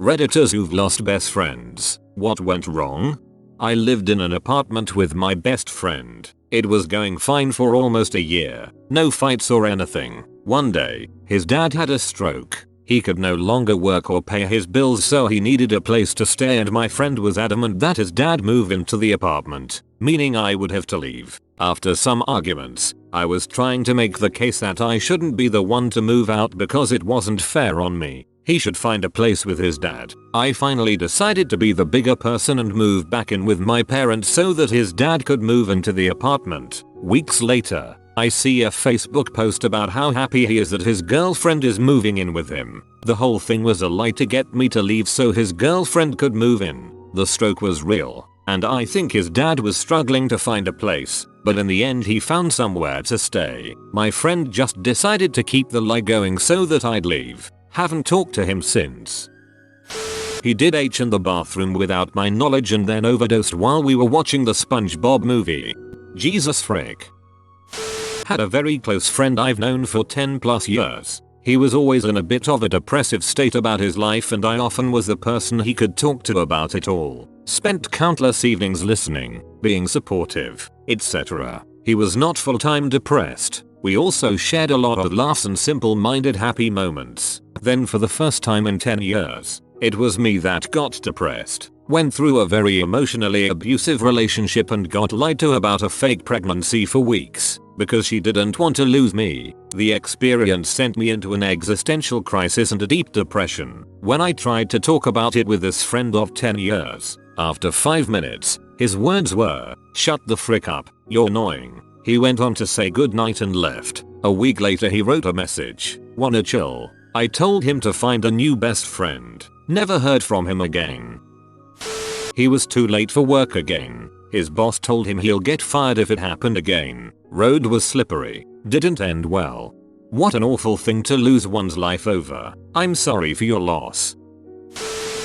Redditors who've lost best friends. What went wrong? I lived in an apartment with my best friend. It was going fine for almost a year. No fights or anything. One day, his dad had a stroke. He could no longer work or pay his bills, so he needed a place to stay, and my friend was adamant that his dad move into the apartment, meaning I would have to leave. After some arguments, I was trying to make the case that I shouldn't be the one to move out because it wasn't fair on me. He should find a place with his dad. I finally decided to be the bigger person and move back in with my parents so that his dad could move into the apartment. Weeks later, I see a Facebook post about how happy he is that his girlfriend is moving in with him. The whole thing was a lie to get me to leave so his girlfriend could move in. The stroke was real, and I think his dad was struggling to find a place, but in the end he found somewhere to stay. My friend just decided to keep the lie going so that I'd leave. Haven't talked to him since. He did H in the bathroom without my knowledge and then overdosed while we were watching the SpongeBob movie. Jesus frick. Had a very close friend I've known for 10 plus years. He was always in a bit of a depressive state about his life, and I often was the person he could talk to about it all. Spent countless evenings listening, being supportive, etc. He was not full-time depressed. We also shared a lot of laughs and simple-minded happy moments. Then for the first time in 10 years, it was me that got depressed. Went through a very emotionally abusive relationship and got lied to about a fake pregnancy for weeks because she didn't want to lose me. The experience sent me into an existential crisis and a deep depression. When I tried to talk about it with this friend of 10 years, after 5 minutes, his words were, "Shut the frick up, you're annoying." He went on to say goodnight and left. A week later he wrote a message, "Wanna chill?" I told him to find a new best friend. Never heard from him again. He was too late for work again. His boss told him he'll get fired if it happened again. Road was slippery. Didn't end well. What an awful thing to lose one's life over. I'm sorry for your loss.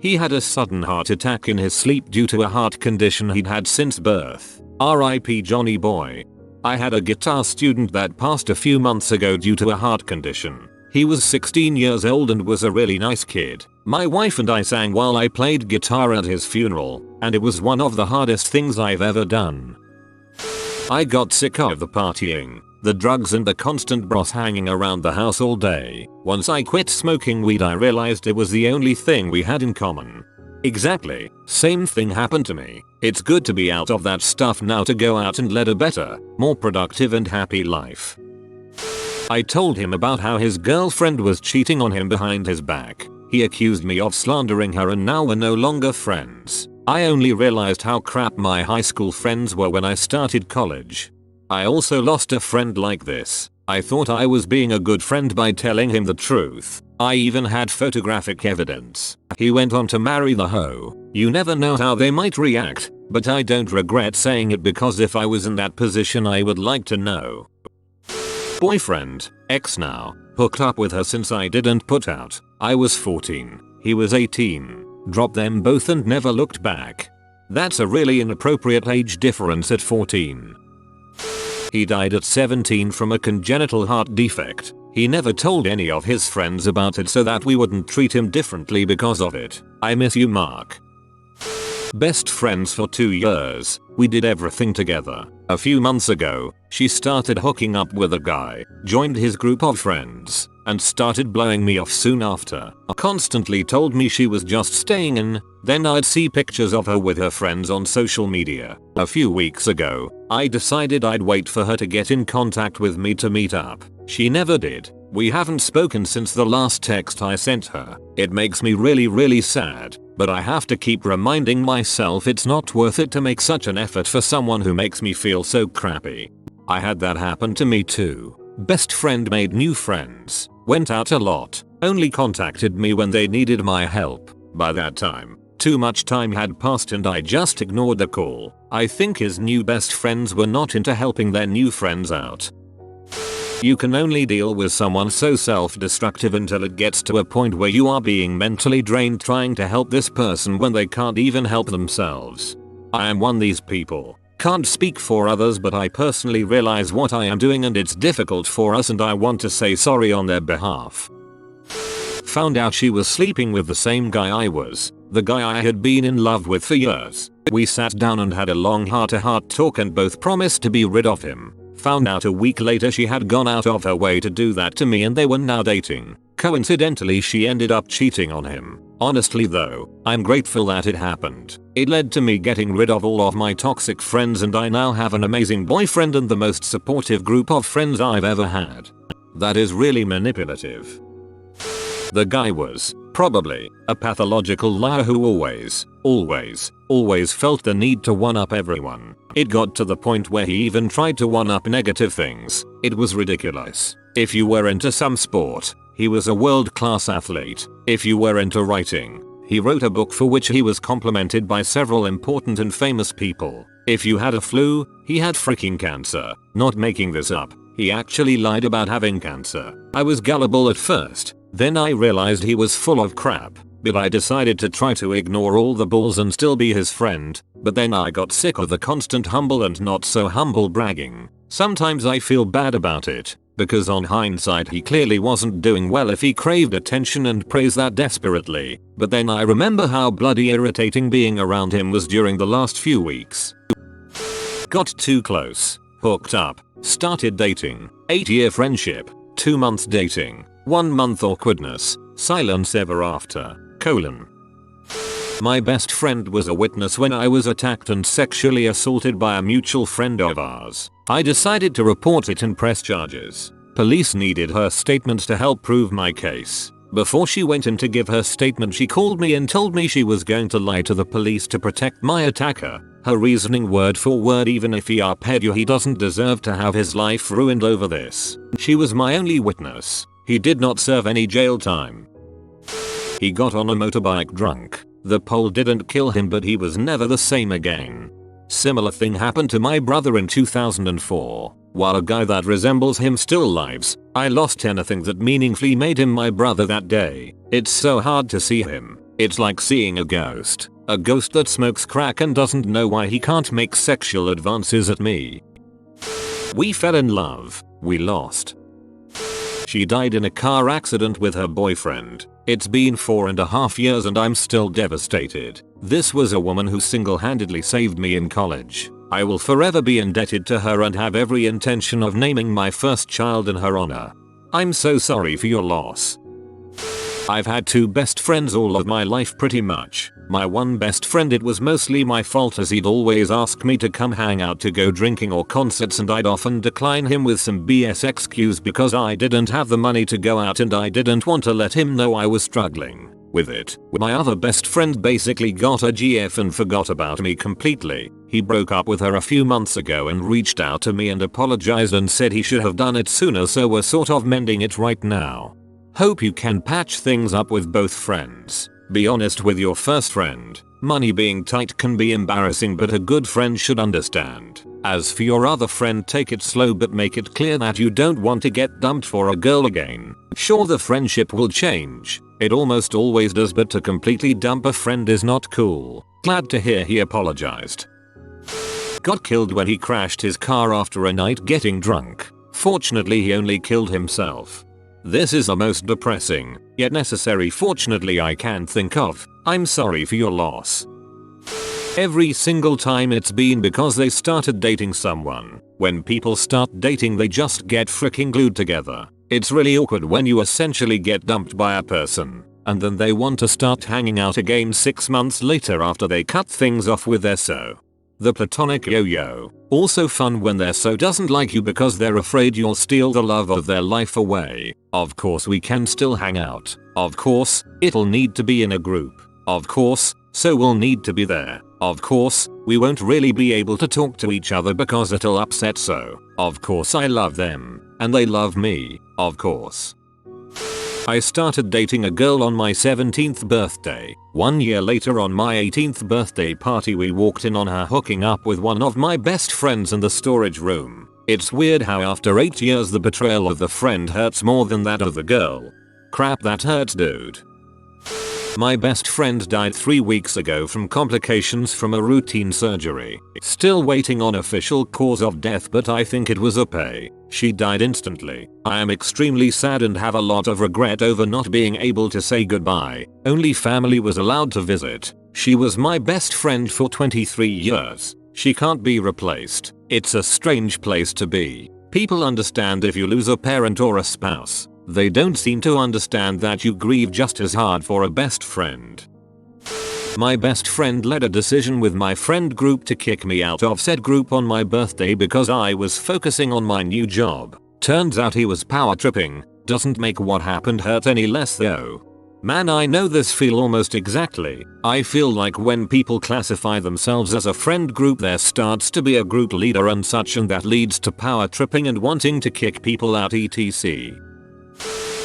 He had a sudden heart attack in his sleep due to a heart condition he'd had since birth. R.I.P. Johnny boy. I had a guitar student that passed a few months ago due to a heart condition. He was 16 years old and was a really nice kid. My wife and I sang while I played guitar at his funeral, and it was one of the hardest things I've ever done. I got sick of the partying, the drugs and the constant bros hanging around the house all day. Once I quit smoking weed, I realized it was the only thing we had in common. Exactly, same thing happened to me. It's good to be out of that stuff now to go out and lead a better, more productive and happy life. I told him about how his girlfriend was cheating on him behind his back. He accused me of slandering her and now we're no longer friends. I only realized how crap my high school friends were when I started college. I also lost a friend like this. I thought I was being a good friend by telling him the truth. I even had photographic evidence. He went on to marry the hoe. You never know how they might react, but I don't regret saying it because if I was in that position I would like to know. Boyfriend, ex now, hooked up with her since I didn't put out. I was 14, he was 18. Dropped them both and never looked back. That's a really inappropriate age difference at 14. He died at 17 from a congenital heart defect. He never told any of his friends about it so that we wouldn't treat him differently because of it. I miss you, Mark. Best friends for 2 years. We did everything together. A few months ago, she started hooking up with a guy, joined his group of friends, and started blowing me off soon after. Constantly told me she was just staying in, then I'd see pictures of her with her friends on social media. A few weeks ago, I decided I'd wait for her to get in contact with me to meet up. She never did. We haven't spoken since the last text I sent her. It makes me really sad, but I have to keep reminding myself it's not worth it to make such an effort for someone who makes me feel so crappy. I had that happen to me too. Best friend made new friends, went out a lot, only contacted me when they needed my help. By that time, too much time had passed and I just ignored the call. I think his new best friends were not into helping their new friends out. You can only deal with someone so self-destructive until it gets to a point where you are being mentally drained trying to help this person when they can't even help themselves. I am one of these people. Can't speak for others, but I personally realize what I am doing and it's difficult for us and I want to say sorry on their behalf. Found out she was sleeping with the same guy I was, the guy I had been in love with for years. We sat down and had a long heart-to-heart talk and both promised to be rid of him. Found out a week later she had gone out of her way to do that to me and they were now dating. Coincidentally, she ended up cheating on him. Honestly though, I'm grateful that it happened. It led to me getting rid of all of my toxic friends and I now have an amazing boyfriend and the most supportive group of friends I've ever had. That is really manipulative. The guy was probably a pathological liar who always felt the need to one-up everyone. It got to the point where he even tried to one-up negative things. It was ridiculous. If you were into some sport, he was a world-class athlete. If you were into writing, he wrote a book for which he was complimented by several important and famous people. If you had a flu, he had freaking cancer. Not making this up. He actually lied about having cancer. I was gullible at first. Then I realized he was full of crap, but I decided to try to ignore all the bulls and still be his friend, but then I got sick of the constant humble and not so humble bragging. Sometimes I feel bad about it, because on hindsight he clearly wasn't doing well if he craved attention and praise that desperately, but then I remember how bloody irritating being around him was during the last few weeks. Got too close, hooked up, started dating, 8-year friendship, 2 months dating, 1 month awkwardness, silence ever after, : My best friend was a witness when I was attacked and sexually assaulted by a mutual friend of ours. I decided to report it and press charges. Police needed her statement to help prove my case. Before she went in to give her statement, she called me and told me she was going to lie to the police to protect my attacker. Her reasoning word for word: even if he are pedo, he doesn't deserve to have his life ruined over this. She was my only witness. He did not serve any jail time. He got on a motorbike drunk. The pole didn't kill him, but he was never the same again. Similar thing happened to my brother in 2004. While a guy that resembles him still lives, I lost anything that meaningfully made him my brother that day. It's so hard to see him. It's like seeing a ghost. A ghost that smokes crack and doesn't know why he can't make sexual advances at me. We fell in love. We lost. She died in a car accident with her boyfriend. It's been 4.5 years and I'm still devastated. This was a woman who single-handedly saved me in college. I will forever be indebted to her and have every intention of naming my first child in her honor. I'm so sorry for your loss. I've had 2 best friends all of my life pretty much. My one best friend, it was mostly my fault as he'd always ask me to come hang out to go drinking or concerts and I'd often decline him with some BS excuse because I didn't have the money to go out and I didn't want to let him know I was struggling with it. My other best friend basically got a GF and forgot about me completely. He broke up with her a few months ago and reached out to me and apologized and said he should have done it sooner, so we're sort of mending it right now. Hope you can patch things up with both friends. Be honest with your first friend. Money being tight can be embarrassing, but a good friend should understand. As for your other friend, take it slow but make it clear that you don't want to get dumped for a girl again. Sure, the friendship will change. It almost always does, but to completely dump a friend is not cool. Glad to hear he apologized. Got killed when he crashed his car after a night getting drunk. Fortunately, he only killed himself. This is the most depressing, yet necessary fortunately I can think of. I'm sorry for your loss. Every single time it's been because they started dating someone. When people start dating, they just get freaking glued together. It's really awkward when you essentially get dumped by a person, and then they want to start hanging out again 6 months later after they cut things off with their so. The platonic yo-yo. Also fun when their so doesn't like you because they're afraid you'll steal the love of their life away. Of course we can still hang out. Of course, it'll need to be in a group. Of course, so we'll need to be there. Of course, we won't really be able to talk to each other because it'll upset so. Of course I love them, and they love me. Of course. I started dating a girl on my 17th birthday. 1 year later, on my 18th birthday party, we walked in on her hooking up with one of my best friends in the storage room. It's weird how after 8 years the betrayal of the friend hurts more than that of the girl. Crap, that hurts, dude. My best friend died 3 weeks ago from complications from a routine surgery. Still waiting on official cause of death, but I think it was a PA. She died instantly. I am extremely sad and have a lot of regret over not being able to say goodbye. Only family was allowed to visit. She was my best friend for 23 years. She can't be replaced. It's a strange place to be. People understand if you lose a parent or a spouse. They don't seem to understand that you grieve just as hard for a best friend. My best friend led a decision with my friend group to kick me out of said group on my birthday because I was focusing on my new job. Turns out he was power tripping. Doesn't make what happened hurt any less though. Man, I know this feel almost exactly. I feel like when people classify themselves as a friend group, there starts to be a group leader and such, and that leads to power tripping and wanting to kick people out etc.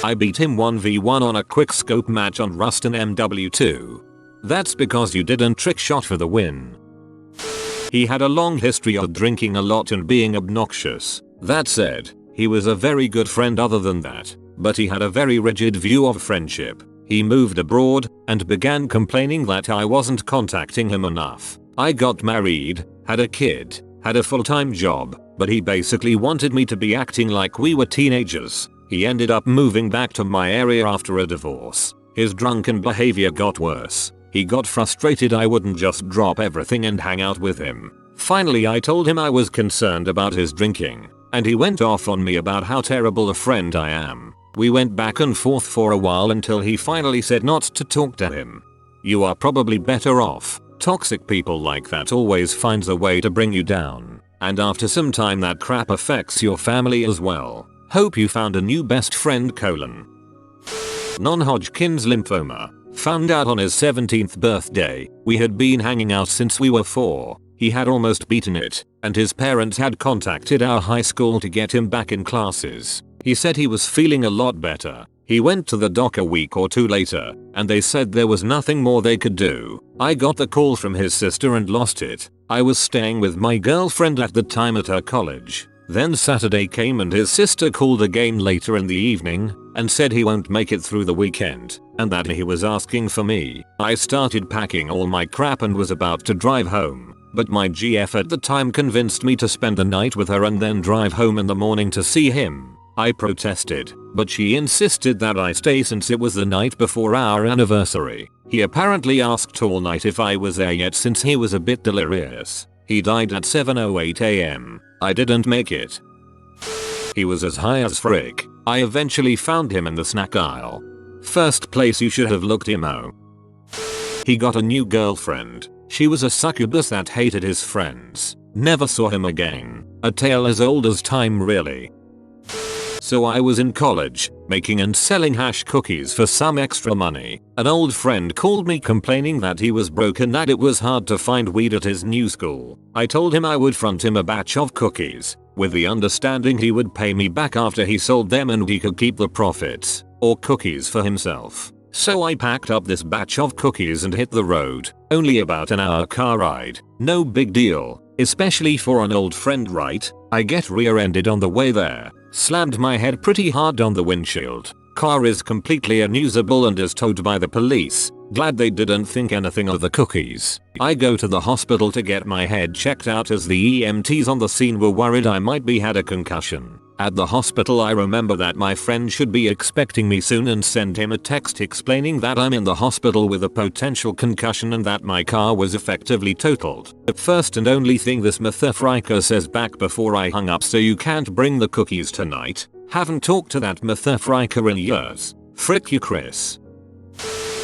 I beat him 1v1 on a quick scope match on Rust and MW2. That's because you didn't trick shot for the win. He had a long history of drinking a lot and being obnoxious. That said, he was a very good friend other than that, but he had a very rigid view of friendship. He moved abroad and began complaining that I wasn't contacting him enough. I got married, had a kid, had a full-time job, but he basically wanted me to be acting like we were teenagers. He ended up moving back to my area after a divorce. His drunken behavior got worse. He got frustrated I wouldn't just drop everything and hang out with him. Finally I told him I was concerned about his drinking, and he went off on me about how terrible a friend I am. We went back and forth for a while until he finally said not to talk to him. You are probably better off. Toxic people like that always finds a way to bring you down, and after some time that crap affects your family as well. Hope you found a new best friend : non-Hodgkin's lymphoma. Found out on his 17th birthday. We had been hanging out since we were 4. He had almost beaten it, and his parents had contacted our high school to get him back in classes. He said he was feeling a lot better. He went to the doc a week or 2 later, and they said there was nothing more they could do. I got the call from his sister and lost it. I was staying with my girlfriend at the time at her college. Then Saturday came and his sister called again later in the evening and said he won't make it through the weekend and that he was asking for me. I started packing all my crap and was about to drive home, but my GF at the time convinced me to spend the night with her and then drive home in the morning to see him. I protested, but she insisted that I stay since it was the night before our anniversary. He apparently asked all night if I was there yet since he was a bit delirious. He died at 7:08 AM. I didn't make it. He was as high as frick. I eventually found him in the snack aisle. First place you should have looked emo. He got a new girlfriend. She was a succubus that hated his friends. Never saw him again. A tale as old as time really. So I was in college, making and selling hash cookies for some extra money. An old friend called me complaining that he was broke and that it was hard to find weed at his new school. I told him I would front him a batch of cookies, with the understanding he would pay me back after he sold them and he could keep the profits, or cookies for himself. So I packed up this batch of cookies and hit the road. Only about an hour car ride. No big deal, especially for an old friend, right? I get rear-ended on the way there. Slammed my head pretty hard on the windshield. Car is completely unusable and is towed by the police. Glad they didn't think anything of the cookies. I go to the hospital to get my head checked out as the EMTs on the scene were worried I might be had a concussion. At the hospital I remember that my friend should be expecting me soon and send him a text explaining that I'm in the hospital with a potential concussion and that my car was effectively totaled. The first and only thing this motherfucker says back before I hung up: so you can't bring the cookies tonight? Haven't talked to that motherfucker in years. Frick you, Chris.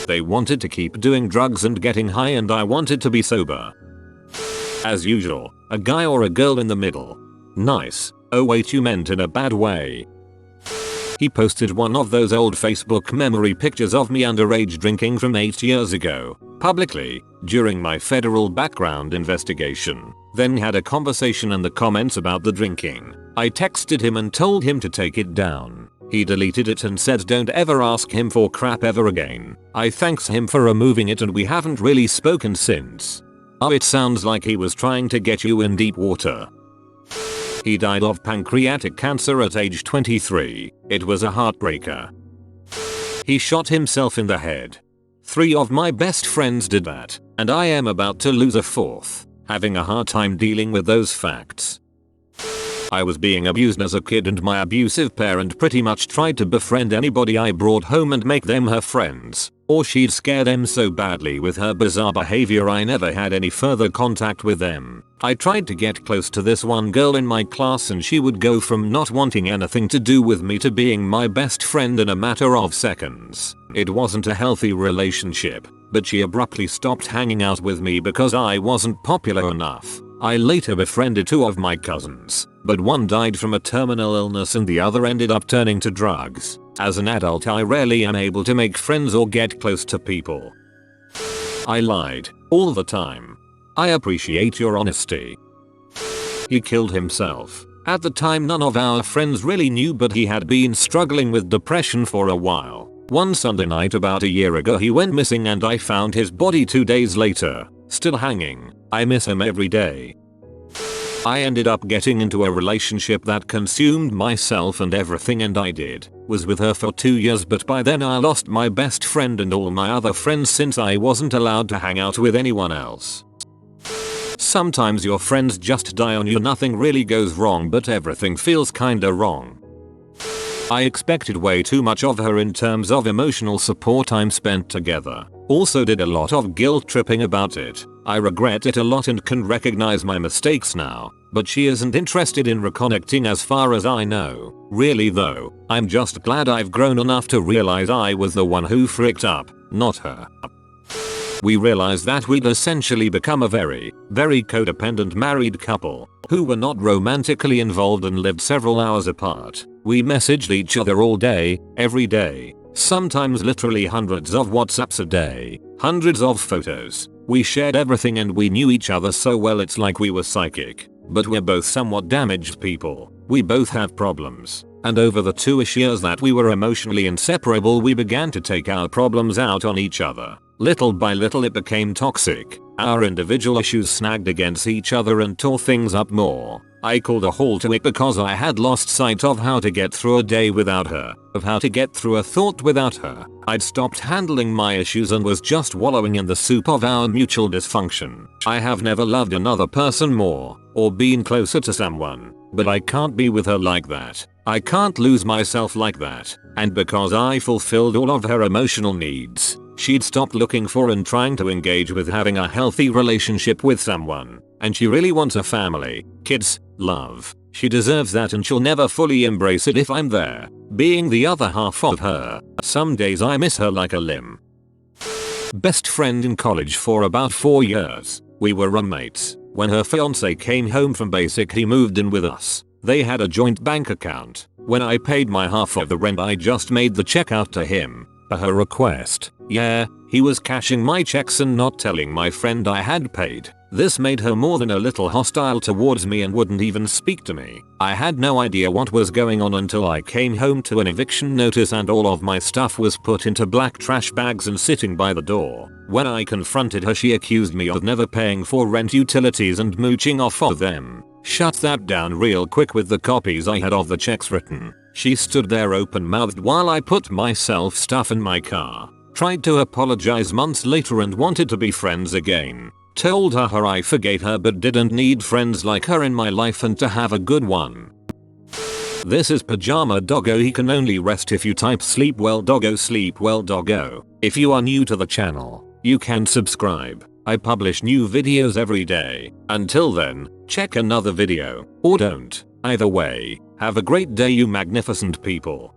They wanted to keep doing drugs and getting high and I wanted to be sober. As usual, a guy or a girl in the middle. Nice. Oh wait, you meant in a bad way. He posted one of those old Facebook memory pictures of me underage drinking from 8 years ago, publicly, during my federal background investigation. Then had a conversation in the comments about the drinking. I texted him and told him to take it down. He deleted it and said don't ever ask him for crap ever again. I thanks him for removing it and we haven't really spoken since. Oh, it sounds like he was trying to get you in deep water. He died of pancreatic cancer at age 23. It was a heartbreaker. He shot himself in the head. 3 of my best friends did that, and I am about to lose a 4th. Having a hard time dealing with those facts. I was being abused as a kid and my abusive parent pretty much tried to befriend anybody I brought home and make them her friends, or she'd scare them so badly with her bizarre behavior I never had any further contact with them. I tried to get close to this one girl in my class and she would go from not wanting anything to do with me to being my best friend in a matter of seconds. It wasn't a healthy relationship, but she abruptly stopped hanging out with me because I wasn't popular enough. I later befriended 2 of my cousins, but one died from a terminal illness and the other ended up turning to drugs. As an adult I rarely am able to make friends or get close to people. I lied all the time. I appreciate your honesty. He killed himself. At the time none of our friends really knew, but he had been struggling with depression for a while. One Sunday night about a year ago he went missing and I found his body 2 days later, still hanging. I miss him every day. I ended up getting into a relationship that consumed myself and everything, and I was with her for 2 years, but by then I lost my best friend and all my other friends since I wasn't allowed to hang out with anyone else. Sometimes your friends just die on you. Nothing really goes wrong but everything feels kinda wrong. I expected way too much of her in terms of emotional support time spent together. Also did a lot of guilt tripping about it. I regret it a lot and can recognize my mistakes now, but she isn't interested in reconnecting as far as I know. Really though, I'm just glad I've grown enough to realize I was the one who fricked up, not her. We realized that we'd essentially become a very codependent married couple who were not romantically involved and lived several hours apart. We messaged each other all day, every day, sometimes literally hundreds of WhatsApps a day, hundreds of photos. We shared everything and we knew each other so well it's like we were psychic. But we're both somewhat damaged people. We both have problems. And over the 2-ish years that we were emotionally inseparable we began to take our problems out on each other. Little by little it became toxic. Our individual issues snagged against each other and tore things up more. I called a halt to it because I had lost sight of how to get through a day without her, of how to get through a thought without her. I'd stopped handling my issues and was just wallowing in the soup of our mutual dysfunction. I have never loved another person more, or been closer to someone, but I can't be with her like that. I can't lose myself like that. And because I fulfilled all of her emotional needs, she'd stopped looking for and trying to engage with having a healthy relationship with someone. And she really wants a family, kids, love. She deserves that and she'll never fully embrace it if I'm there, being the other half of her. Some days I miss her like a limb. Best friend in college for about 4 years. We were roommates. When her fiance came home from basic he moved in with us. They had a joint bank account. When I paid my half of the rent I just made the check out to him. Per her request. Yeah, he was cashing my checks and not telling my friend I had paid. This made her more than a little hostile towards me and wouldn't even speak to me. I had no idea what was going on until I came home to an eviction notice and all of my stuff was put into black trash bags and sitting by the door. When I confronted her she accused me of never paying for rent, utilities and mooching off of them. Shut that down real quick with the copies I had of the checks written. She stood there open-mouthed while I put myself stuff in my car. Tried to apologize months later and wanted to be friends again. Told her I forgave her but didn't need friends like her in my life and to have a good one. This is Pajama Doggo. He can only rest if you type sleep well doggo, sleep well doggo. If you are new to the channel, you can subscribe. I publish new videos every day. Until then, check another video, or don't. Either way, have a great day you magnificent people.